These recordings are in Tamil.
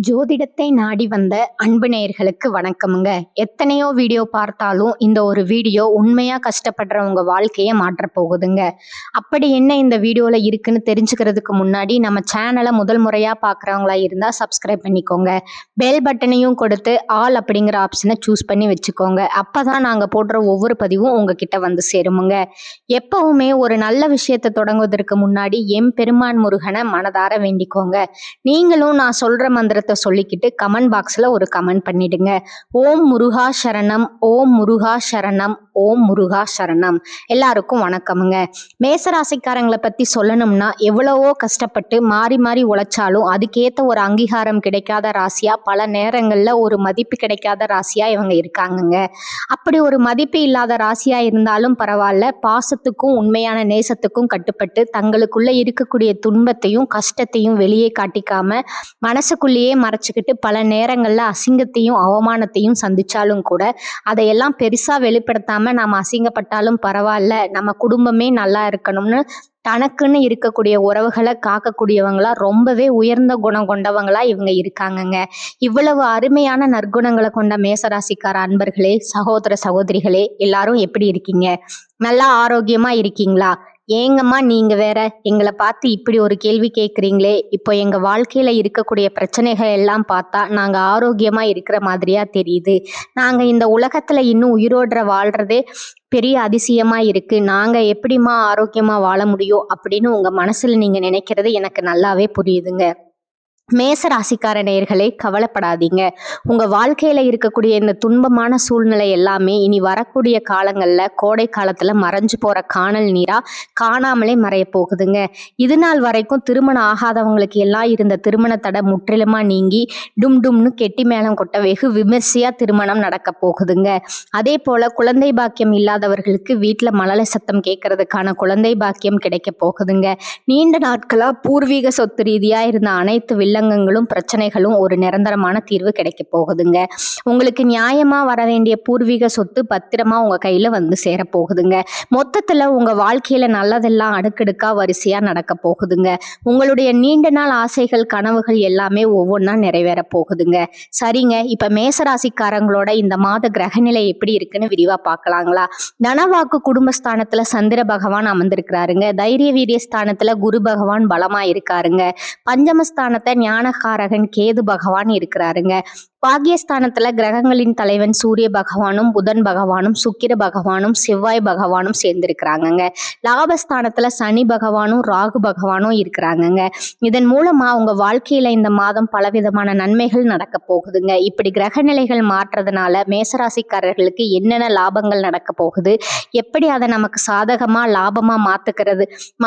ஜோதிடத்தை நாடி வந்த அன்பு நேயர்களுக்கு வணக்கமுங்க. எத்தனையோ வீடியோ பார்த்தாலும் இந்த ஒரு வீடியோ உண்மையா கஷ்டப்படுறவங்க வாழ்க்கையை மாற்றப் போகுதுங்க. அப்படி என்ன இந்த வீடியோல இருக்குன்னு தெரிஞ்சுக்கிறதுக்கு முன்னாடி நம்ம சேனலை முதல் முறையா பார்க்குறவங்களா இருந்தா சப்ஸ்கிரைப் பண்ணிக்கோங்க. பெல் பட்டனையும் கொடுத்து ஆல் அப்படிங்கிற ஆப்ஷனை சூஸ் பண்ணி வச்சுக்கோங்க. அப்பதான் நாங்க போடுற ஒவ்வொரு பதிவும் உங்ககிட்ட வந்து சேருமுங்க. எப்பவுமே ஒரு நல்ல விஷயத்தை தொடங்குவதற்கு முன்னாடி எம்பெருமான் முருகனை மனதார வேண்டிக்கோங்க. நீங்களும் நான் சொல்ற மந்திரத்தை சொல்லிக்கிட்டு கமெண்ட் பாக்ஸ்ல ஒரு கமெண்ட் பண்ணிடுங்க. ஓம் முருகா சரணம், ஓம் முருகா சரணம், ஓம் முருகா சரணம். எல்லாருக்கும் வணக்கமுங்க. மேசராசிக்காரங்களை பத்தி சொல்லணும்னா எவ்வளவோ கஷ்டப்பட்டு மாறி மாறி உழைச்சாலும் அதுக்கேத்த ஒரு அங்கீகாரம் கிடைக்காத ராசியா, பல நேரங்கள்ல ஒரு மதிப்பு கிடைக்காத ராசியா இவங்க இருக்காங்கங்க. அப்படி ஒரு மதிப்பு இல்லாத ராசியா இருந்தாலும் பரவாயில்ல, பாசத்துக்கும் உண்மையான நேசத்துக்கும் கட்டுப்பட்டு தங்களுக்குள்ள இருக்கக்கூடிய துன்பத்தையும் கஷ்டத்தையும் வெளியே காட்டிக்காம மனசுக்குள்ளேயே மறைச்சுக்கிட்டு பல நேரங்கள்ல அசிங்கத்தையும் அவமானத்தையும் சந்திச்சாலும் கூட அதையெல்லாம் பெருசா வெளிப்படுத்தாம நாம அசிங்கப்பட்டாலும் பரவாயில்ல, நம்ம குடும்பமே நல்லா இருக்கணும்னு தனக்குன்னு இருக்கக்கூடிய உறவுகளை காக்கக்கூடியவங்களா, ரொம்பவே உயர்ந்த குணம் கொண்டவங்களா இவங்க இருக்காங்கங்க. இவ்வளவு அருமையான நற்குணங்களை கொண்ட மேசராசிக்கார அன்பர்களே, சகோதர சகோதரிகளே, எல்லாரும் எப்படி இருக்கீங்க? நல்லா ஆரோக்கியமா இருக்கீங்களா? ஏங்கம்மா நீங்க வேற எங்களை பார்த்து இப்படி ஒரு கேள்வி கேட்குறீங்களே? இப்போ எங்க வாழ்க்கையில இருக்கக்கூடிய பிரச்சனைகள் எல்லாம் பார்த்தா நாங்க ஆரோக்கியமா இருக்கிற மாதிரியா தெரியுது. நாங்க இந்த உலகத்துல இன்னும் உயிரோட வாழ்றதே பெரிய அதிசயமா இருக்கு. நாங்க எப்படிம்மா ஆரோக்கியமா வாழ முடியும் அப்படின்னு உங்க மனசுல நீங்க நினைக்கிறது எனக்கு நல்லாவே புரியுதுங்க. மேச ராசிக்கார நேயர்களே, கவலைப்படாதீங்க. உங்க வாழ்க்கையில இருக்கக்கூடிய இந்த துன்பமான சூழ்நிலை எல்லாமே இனி வரக்கூடிய காலங்கள்ல, கோடை காலத்துல மறைஞ்சு போற காணல் நீரா காணாமலே மறைய போகுதுங்க. இது நாள் வரைக்கும் திருமணம் ஆகாதவங்களுக்கு எல்லாம் இருந்த திருமண தடை முற்றிலுமா நீங்கி டும் டும்னு கெட்டி மேளம் கொட்ட வெகு விமர்சையா திருமணம் நடக்க போகுதுங்க. அதே போல குழந்தை பாக்கியம் இல்லாதவர்களுக்கு வீட்டுல மழலை சத்தம் கேட்கறதுக்கான குழந்தை பாக்கியம் கிடைக்க போகுதுங்க. நீண்ட நாட்களா பூர்வீக சொத்து ரீதியா இருந்த அனைத்து வில்லங்கங்களும் பிரச்சனைகளும் ஒரு நிரந்தரமான தீர்வு கிடைக்க போகுதுங்க. உங்களுக்கு நியாயமா வர வேண்டிய பூர்வீக சொத்து பத்திரமா உங்க கையில வந்து சேர போகுதுங்க. மொத்தத்துல உங்க வாழ்க்கையில நல்லதெல்லாம் அடுக்கடுக்கா வரிசையா நடக்க போகுதுங்க. உங்களுடைய நீண்ட நாள் ஆசைகள் கனவுகள் எல்லாமே ஒவ்வொன்றா நிறைவேற போகுதுங்க. சரிங்க, இப்ப மேசராசிக்காரங்களோட இந்த மாத கிரகநிலை எப்படி இருக்குன்னு விரிவா பார்க்கலாங்களா? தனவாக்கு குடும்பஸ்தானத்துல சந்திர பகவான் அமர்ந்திருக்கிறாருங்க. தைரிய வீரிய ஸ்தானத்துல குரு பகவான் பலமா இருக்காருங்க. பஞ்சமஸ்தானத்தை ஞானகாரகன் கேது பகவான் இருக்கிறாருங்க. பாகியஸ்தானத்துல கிரகங்களின் தலைவன் சூரிய பகவானும் புதன் பகவானும் சுக்கிர பகவானும் செவ்வாய் பகவானும் சேர்ந்திருக்கிறாங்கங்க. லாபஸ்தானத்துல சனி பகவானும் ராகு பகவானும் இருக்கிறாங்கங்க. இதன் மூலமா உங்க வாழ்க்கையில இந்த மாதம் பலவிதமான நன்மைகள் நடக்க போகுதுங்க. இப்படி கிரக நிலைகள் மாற்றதுனால மேசராசிக்காரர்களுக்கு என்னென்ன லாபங்கள் நடக்க போகுது, எப்படி அதை நமக்கு சாதகமா லாபமா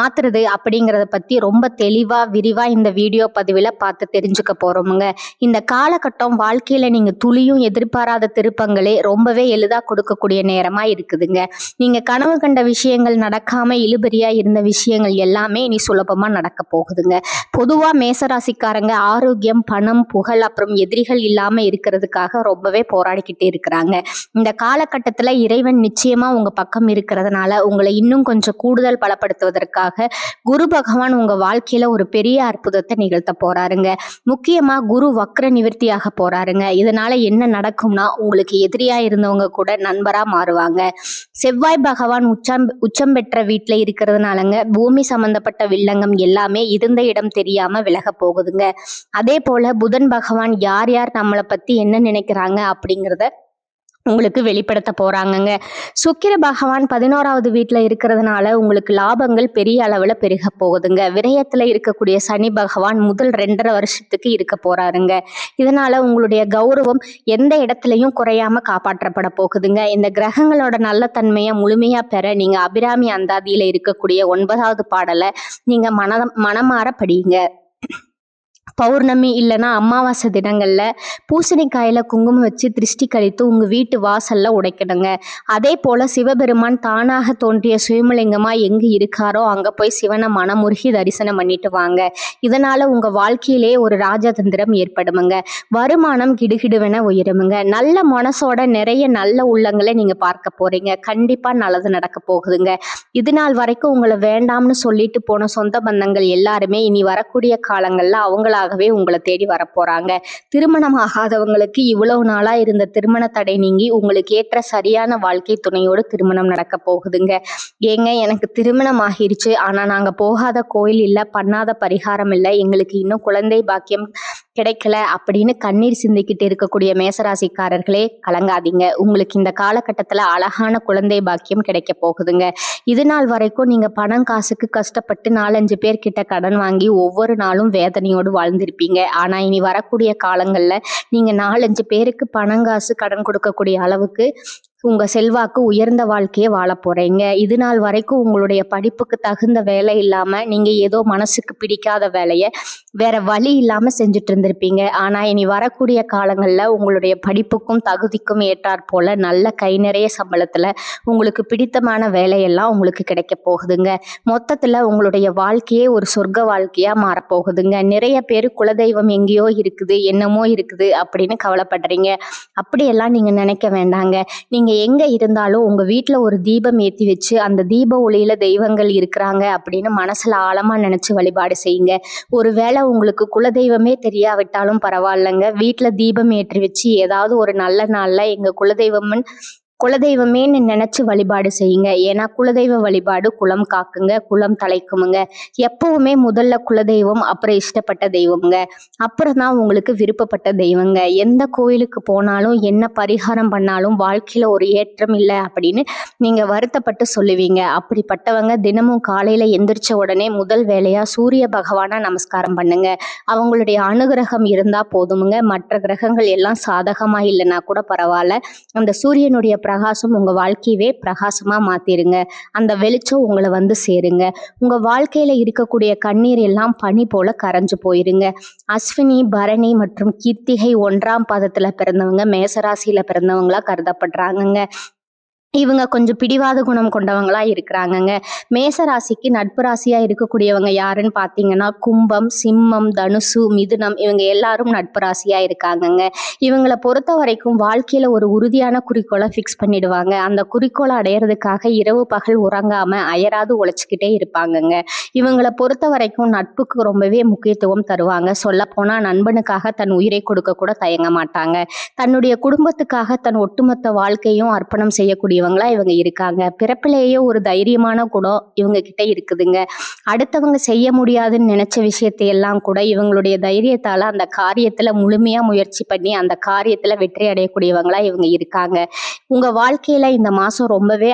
மாத்துறது அப்படிங்கிறத பத்தி ரொம்ப தெளிவா விரிவா இந்த வீடியோ பதிவில் பார்த்து தெரிஞ்சுக்க போறோமுங்க. இந்த காலகட்டம் வாழ்க்கையில நீங்க துளியும் எதிர்பாராத திருப்பங்களே ரொம்பவே எளிதா கொடுக்கக்கூடிய நேரமா இருக்குதுங்க. நீங்க கனவு கண்ட விஷயங்கள் நடக்காம இழுபறியா இருந்த விஷயங்கள் எல்லாமே இனி சுலபமா நடக்க போகுதுங்க. பொதுவா மேசராசிக்காரங்க ஆரோக்கியம், பணம், புகழ், அப்புறம் எதிரிகள் இல்லாம இருக்கிறதுக்காக ரொம்பவே போராடிக்கிட்டு இருக்கிறாங்க. இந்த காலகட்டத்துல இறைவன் நிச்சயமா உங்க பக்கம் இருக்கிறதுனால உங்களை இன்னும் கொஞ்சம் கூடுதல் பலப்படுத்துவதற்காக குரு பகவான் உங்க வாழ்க்கையில ஒரு பெரிய அற்புதத்தை நிகழ்த்த போறாருங்க. முக்கியமா குரு வக்ர நிவர்த்தியாக போறாருங்க. இதனால என்ன நடக்கும்னா, உங்களுக்கு எதிரியா இருந்தவங்க கூட நண்பரா மாறுவாங்க. செவ்வாய் பகவான் உச்சம் பெற்ற வீட்டுல இருக்கிறதுனாலங்க பூமி சம்பந்தப்பட்ட வில்லங்கம் எல்லாமே இருந்த இடம் தெரியாம விலக போகுதுங்க. அதே போல புதன் பகவான் யார் யார் நம்மளை பத்தி என்ன நினைக்கிறாங்க அப்படிங்கிறத உங்களுக்கு வெளிப்படுத்த போறாங்கங்க. சுக்கிர பகவான் 11வது வீட்டுல இருக்கிறதுனால உங்களுக்கு லாபங்கள் பெரிய அளவுல பெருக போகுதுங்க. விரயத்துல இருக்கக்கூடிய சனி பகவான் முதல் 2.5 வருஷத்துக்கு இருக்க போறாருங்க. இதனால உங்களுடைய கௌரவம் எந்த இடத்துலையும் குறையாம காப்பாற்றப்பட போகுதுங்க. இந்த கிரகங்களோட நல்ல தன்மையை முழுமையா பெற நீங்க அபிராமி அந்தாதியில இருக்கக்கூடிய 9வது பாடலை நீங்க மனமாற படிங்க. பௌர்ணமி இல்லைன்னா அமாவாசை தினங்கள்ல பூசணிக்காயில குங்குமம் வச்சு திருஷ்டி கழித்து உங்க வீட்டு வாசல்ல உடைக்கணுங்க. அதே போல சிவபெருமான் தானாக தோன்றிய சுயமலிங்கமா எங்க இருக்காரோ அங்க போய் சிவனை மனமுருகி தரிசனம் பண்ணிட்டு வாங்க. இதனால உங்க வாழ்க்கையிலே ஒரு ராஜதந்திரம் ஏற்படுமுங்க. வருமானம் கிடுகிடுவென உயருமுங்க. நல்ல மனசோட நிறைய நல்ல உள்ளங்களை நீங்க பார்க்க போறீங்க. கண்டிப்பா நல்லது நடக்க போகுதுங்க. இது நாள் வரைக்கும் உங்களை வேண்டாம்னு சொல்லிட்டு போன சொந்த பந்தங்கள் எல்லாருமே இனி வரக்கூடிய காலங்கள்ல அவங்களா தானாகவே உங்களை தேடி வரப்போறாங்க. திருமணம் ஆகாதவங்களுக்கு இவ்வளவு நாளா இருந்த திருமண தடை நீங்கி உங்களுக்கு ஏற்ற சரியான வாழ்க்கை துணையோடு திருமணம் நடக்க போகுதுங்க. ஏங்க, எனக்கு திருமணம் ஆகிருச்சு, ஆனா நாங்க போகாத கோயில் இல்ல, பண்ணாத பரிகாரம் இல்ல, எங்களுக்கு இன்னும் குழந்தை பாக்கியம் கிடைக்கல அப்படின்னு கண்ணீர் சிந்திக்கிட்டு இருக்கக்கூடிய மேசராசிக்காரர்களே கலங்காதீங்க. உங்களுக்கு இந்த காலகட்டத்துல அழகான குழந்தை பாக்கியம் கிடைக்க போகுதுங்க. இது நாள் வரைக்கும் நீங்க பணம் காசுக்கு கஷ்டப்பட்டு 4-5 பேர்கிட்ட கடன் வாங்கி ஒவ்வொரு நாளும் வேதனையோடு வாழ்ந்திருப்பீங்க. ஆனா இனி வரக்கூடிய காலங்கள்ல நீங்க 4-5 பேருக்கு பணம் காசு கடன் கொடுக்கக்கூடிய அளவுக்கு உங்க செல்வாக்கு உயர்ந்த வாழ்க்கையை வாழ போறீங்க. இது நாள் வரைக்கும் உங்களுடைய படிப்புக்கு தகுந்த வேலை இல்லாம நீங்க ஏதோ மனசுக்கு பிடிக்காத வேலையை வேற வழி இல்லாம செஞ்சுட்டு இருந்திருப்பீங்க. ஆனா இனி வரக்கூடிய காலங்கள்ல உங்களுடைய படிப்புக்கும் தகுதிக்கும் ஏற்றாற் போல நல்ல கை நிறைய சம்பளத்துல உங்களுக்கு பிடித்தமான வேலையெல்லாம் உங்களுக்கு கிடைக்க போகுதுங்க. மொத்தத்துல உங்களுடைய வாழ்க்கையே ஒரு சொர்க்க வாழ்க்கையா மாறப்போகுதுங்க. நிறைய பேர் குலதெய்வம் எங்கேயோ இருக்குது, என்னமோ இருக்குது அப்படின்னு கவலைப்படுறீங்க. அப்படியெல்லாம் நீங்க நினைக்க வேண்டாங்க. நீங்க எங்க இருந்தாலும் உங்க வீட்டுல ஒரு தீபம் ஏத்தி வச்சு அந்த தீப ஒளியில தெய்வங்கள் இருக்கிறாங்க அப்படின்னு மனசுல ஆழமா நினைச்சு வழிபாடு செய்யுங்க. ஒருவேளை உங்களுக்கு குலதெய்வமே தெரியாவிட்டாலும் பரவாயில்லைங்க, வீட்டுல தீபம் ஏற்றி வச்சு ஏதாவது ஒரு நல்ல நாள்ல எங்க குலதெய்வமேன்னு நினைச்சு வழிபாடு செய்யுங்க. ஏன்னா குலதெய்வ வழிபாடு குலம் காக்குங்க, குலம் தலைக்குமுங்க. எப்பவுமே முதல்ல குலதெய்வம், அப்புறம் இஷ்டப்பட்ட தெய்வம்ங்க, அப்புறம் தான் உங்களுக்கு விருப்பப்பட்ட தெய்வங்க. எந்த கோயிலுக்கு போனாலும் என்ன பரிகாரம் பண்ணாலும் வாழ்க்கையில ஒரு ஏற்றம் இல்லை அப்படின்னு நீங்க வருத்தப்பட்டு சொல்லுவீங்க. அப்படிப்பட்டவங்க தினமும் காலையில எந்திரிச்ச உடனே முதல் வேலையா சூரிய பகவானை நமஸ்காரம் பண்ணுங்க. அவங்களுடைய அனுகிரகம் இருந்தா போதுமுங்க. மற்ற கிரகங்கள் எல்லாம் சாதகமா இல்லைன்னா கூட பரவாயில்ல, அந்த சூரியனுடைய பிரகாசம் உங்க வாழ்க்கையவே பிரகாசமா மாத்திருங்க. அந்த வெளிச்சம் உங்களை வந்து சேருங்க. உங்க வாழ்க்கையில இருக்கக்கூடிய கண்ணீர் எல்லாம் பனி போல கரைஞ்சு போயிருங்க. அஸ்வினி, பரணி மற்றும் கிருத்திகை 1ஆம் பாதத்துல பிறந்தவங்க மேசராசியில பிறந்தவங்களா கருதப்படுறாங்கங்க. இவங்க கொஞ்சம் பிடிவாத குணம் கொண்டவங்களா இருக்கிறாங்கங்க. மேசராசிக்கு நட்பு ராசியா இருக்கக்கூடியவங்க யாருன்னு பார்த்தீங்கன்னா கும்பம், சிம்மம், தனுசு, மிதுனம், இவங்க எல்லாரும் நட்பு ராசியா இருக்காங்கங்க. இவங்களை பொறுத்த வரைக்கும் வாழ்க்கையில ஒரு உறுதியான குறிக்கோளை ஃபிக்ஸ் பண்ணிடுவாங்க. அந்த குறிக்கோளை அடையிறதுக்காக இரவு பகல் உறங்காம அயராது உழைச்சிக்கிட்டே இருப்பாங்கங்க. இவங்களை பொறுத்த வரைக்கும் நட்புக்கு ரொம்பவே முக்கியத்துவம் தருவாங்க. சொல்லப்போனா நண்பனுக்காக தன் உயிரை கொடுக்க கூட தயங்க மாட்டாங்க. தன்னுடைய குடும்பத்துக்காக தன் ஒட்டுமொத்த வாழ்க்கையும் அர்ப்பணம் செய்யக்கூடிய இவங்க இருக்காங்க. பிறப்பிலேயே ஒரு தைரியமான குணம் இவங்க கிட்ட இருக்குதுங்க. அடுத்தவங்க செய்ய முடியாதுன்னு நினைச்ச விஷயத்தை எல்லாம் கூட இவங்களுடைய தைரியத்தால அந்த காரியத்துல முழுமையா முயற்சி பண்ணி அந்த காரியத்துல வெற்றி அடையக்கூடியவங்களா இவங்க இருக்காங்க. உங்க வாழ்க்கையில இந்த மாசம் ரொம்பவே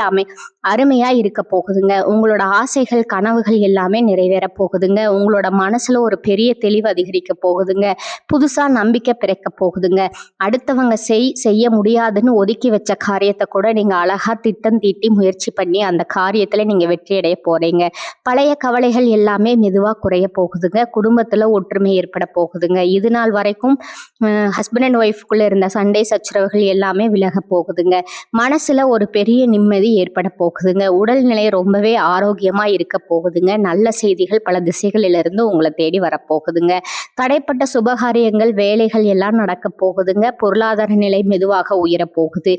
அருமையா இருக்க போகுதுங்க. உங்களோட ஆசைகள் கனவுகள் எல்லாமே நிறைவேற போகுதுங்க. உங்களோட மனசுல ஒரு பெரிய தெளிவு அதிகரிக்க போகுதுங்க. புதுசா நம்பிக்கை பிறக்க போகுதுங்க. அடுத்தவங்க செய்ய முடியாதுன்னு ஒதுக்கி வச்ச காரியத்தை கூட நீங்க அழகா திட்டம் தீட்டி முயற்சி பண்ணி அந்த காரியத்துல நீங்க வெற்றி அடைய போறீங்க. பழைய கவலைகள் எல்லாமே மெதுவா குறைய போகுதுங்க. குடும்பத்துல ஒற்றுமை ஏற்பட போகுதுங்க. இது நாள் வரைக்கும் ஹஸ்பண்ட் அண்ட் ஒய்ஃப்குள்ள இருந்த சண்டை சச்சரவுகள் எல்லாமே விலக போகுதுங்க. மனசுல ஒரு பெரிய நிம்மதி ஏற்பட போகுதுங்க. உடல்நிலை ரொம்பவே ஆரோக்கியமா இருக்க போகுதுங்க. நல்ல செய்திகள் பல திசைகளிலிருந்து உங்களை தேடி வரப்போகுதுங்க. தடைப்பட்ட சுபகாரியங்கள் வேலைகள் எல்லாம் நடக்க போகுதுங்க. பொருளாதார நிலை மெதுவாக உயர போகுது.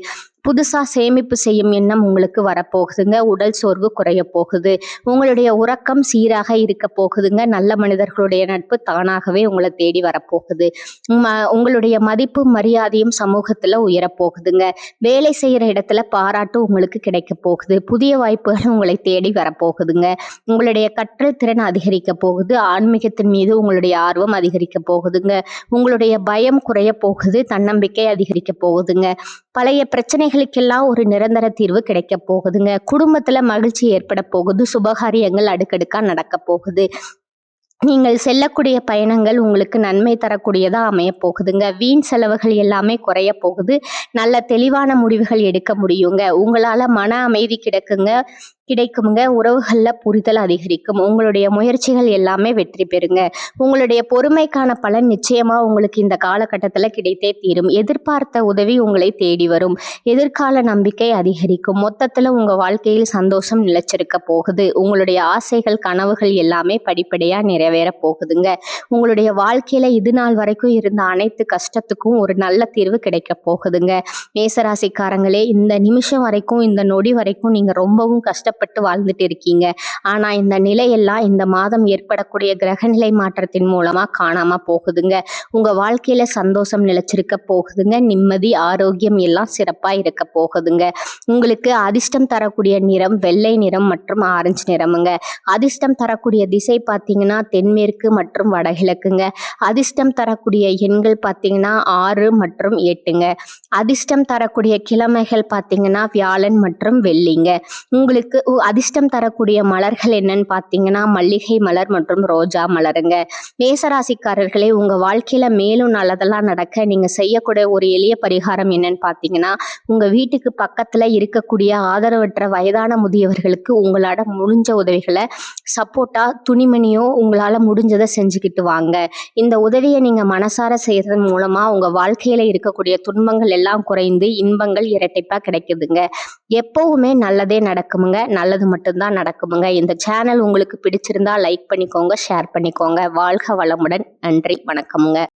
புதுசா சேமிப்பு செய்யும் எண்ணம் உங்களுக்கு வரப்போகுதுங்க. உடல் சோர்வு குறைய போகுது. உங்களுடைய உறக்கம் சீராக இருக்க போகுதுங்க. நல்ல மனிதர்களுடைய நட்பு தானாகவே உங்களை தேடி வரப்போகுது. உங்களுடைய மதிப்பு மரியாதையும் சமூகத்துல உயரப்போகுதுங்க. வேலை செய்யற இடத்துல பாராட்டு உங்களுக்கு கிடைக்க போகுது. புதிய வாய்ப்புகள் உங்களை தேடி வரப்போகுதுங்க. உங்களுடைய கற்றல் திறன் அதிகரிக்க போகுது. ஆன்மீகத்தின் மீது உங்களுடைய ஆர்வம் அதிகரிக்க போகுதுங்க. உங்களுடைய பயம் குறைய போகுது. தன்னம்பிக்கை அதிகரிக்க போகுதுங்க. பழைய பிரச்சனைகளுக்கெல்லாம் ஒரு நிரந்தர தீர்வு கிடைக்க போகுதுங்க. குடும்பத்துல மகிழ்ச்சி ஏற்பட போகுது. சுபகாரியங்கள் அடுக்கடுக்கா நடக்க போகுது. நீங்கள் செல்லக்கூடிய பயணங்கள் உங்களுக்கு நன்மை தரக்கூடியதா அமைய போகுதுங்க. வீண் செலவுகள் எல்லாமே குறைய போகுது. நல்ல தெளிவான முடிவுகள் எடுக்க முடியுங்க. உங்களால மன அமைதி கிடைக்குங்க. உறவுகள்ல புரிதல் அதிகரிக்கும். உங்களுடைய முயற்சிகள் எல்லாமே வெற்றி பெறுங்க. உங்களுடைய பொறுமைக்கான பலன் நிச்சயமா உங்களுக்கு இந்த காலகட்டத்துல கிடைத்தே தீரும். எதிர்பார்த்த உதவி உங்களை தேடி வரும். எதிர்கால நம்பிக்கை அதிகரிக்கும். மொத்தத்துல உங்க வாழ்க்கையில் சந்தோஷம் நிலைச்சிருக்க போகுது. உங்களுடைய ஆசைகள் கனவுகள் எல்லாமே படிப்படியா நிறைவேற போகுதுங்க. உங்களுடைய வாழ்க்கையில இது நாள் வரைக்கும் இருந்த அனைத்து கஷ்டத்துக்கும் ஒரு நல்ல தீர்வு கிடைக்க போகுதுங்க. மேசராசிக்காரங்களே, இந்த நிமிஷம் வரைக்கும் இந்த நொடி வரைக்கும் நீங்க ரொம்பவும் கஷ்டப்பட்டு கஷ்டப்பட்டு வாழ்ந்துட்டு இருக்கீங்க. ஆனா இந்த நிலையெல்லாம் இந்த மாதம் ஏற்படக்கூடிய கிரகநிலை மாற்றத்தின் மூலமா காணாம போகுதுங்க. உங்க வாழ்க்கையில சந்தோஷம் நிலைச்சிருக்க போகுதுங்க. நிம்மதி, ஆரோக்கியம் எல்லாம் சிறப்பா இருக்க போகுதுங்க. உங்களுக்கு அதிர்ஷ்டம் தரக்கூடிய நிறம் வெள்ளை நிறம் மற்றும் ஆரஞ்சு நிறமுங்க. அதிர்ஷ்டம் தரக்கூடிய திசை பார்த்தீங்கன்னா தென்மேற்கு மற்றும் வடகிழக்குங்க. அதிர்ஷ்டம் தரக்கூடிய எண்கள் பார்த்தீங்கன்னா 6 மற்றும் 8ங்க. அதிர்ஷ்டம் தரக்கூடிய கிழமைகள் பார்த்தீங்கன்னா வியாழன் மற்றும் வெள்ளிங்க. உங்களுக்கு அதிர்ஷ்டம் தரக்கூடிய மலர்கள் என்னன்னு பார்த்தீங்கன்னா மல்லிகை மலர் மற்றும் ரோஜா மலருங்க. மேசராசிக்காரர்களே, உங்க வாழ்க்கையில மேலும் நல்லதெல்லாம் நடக்க நீங்க செய்யக்கூடிய ஒரு எளிய பரிகாரம் என்னன்னு பார்த்தீங்கன்னா, உங்க வீட்டுக்கு பக்கத்துல இருக்கக்கூடிய ஆதரவற்ற வயதான முதியவர்களுக்கு உங்களால முடிஞ்ச உதவிகளை சப்போர்ட்டா துணிமணியோ உங்களால முடிஞ்சதை செஞ்சுக்கிட்டு வாங்க. இந்த உதவியை நீங்க மனசார செய்யறதன் மூலமா உங்க வாழ்க்கையில இருக்கக்கூடிய துன்பங்கள் எல்லாம் குறைந்து இன்பங்கள் இரட்டிப்பா கிடைக்குதுங்க. எப்பவுமே நல்லதே நடக்குமுங்க. நல்லது மட்டும்தான் நடக்குமுங்க. இந்த சேனல் உங்களுக்கு பிடிச்சிருந்தா லைக் பண்ணிக்கோங்க, ஷேர் பண்ணிக்கோங்க. வாழ்க வளமுடன். நன்றி, வணக்கமுங்க.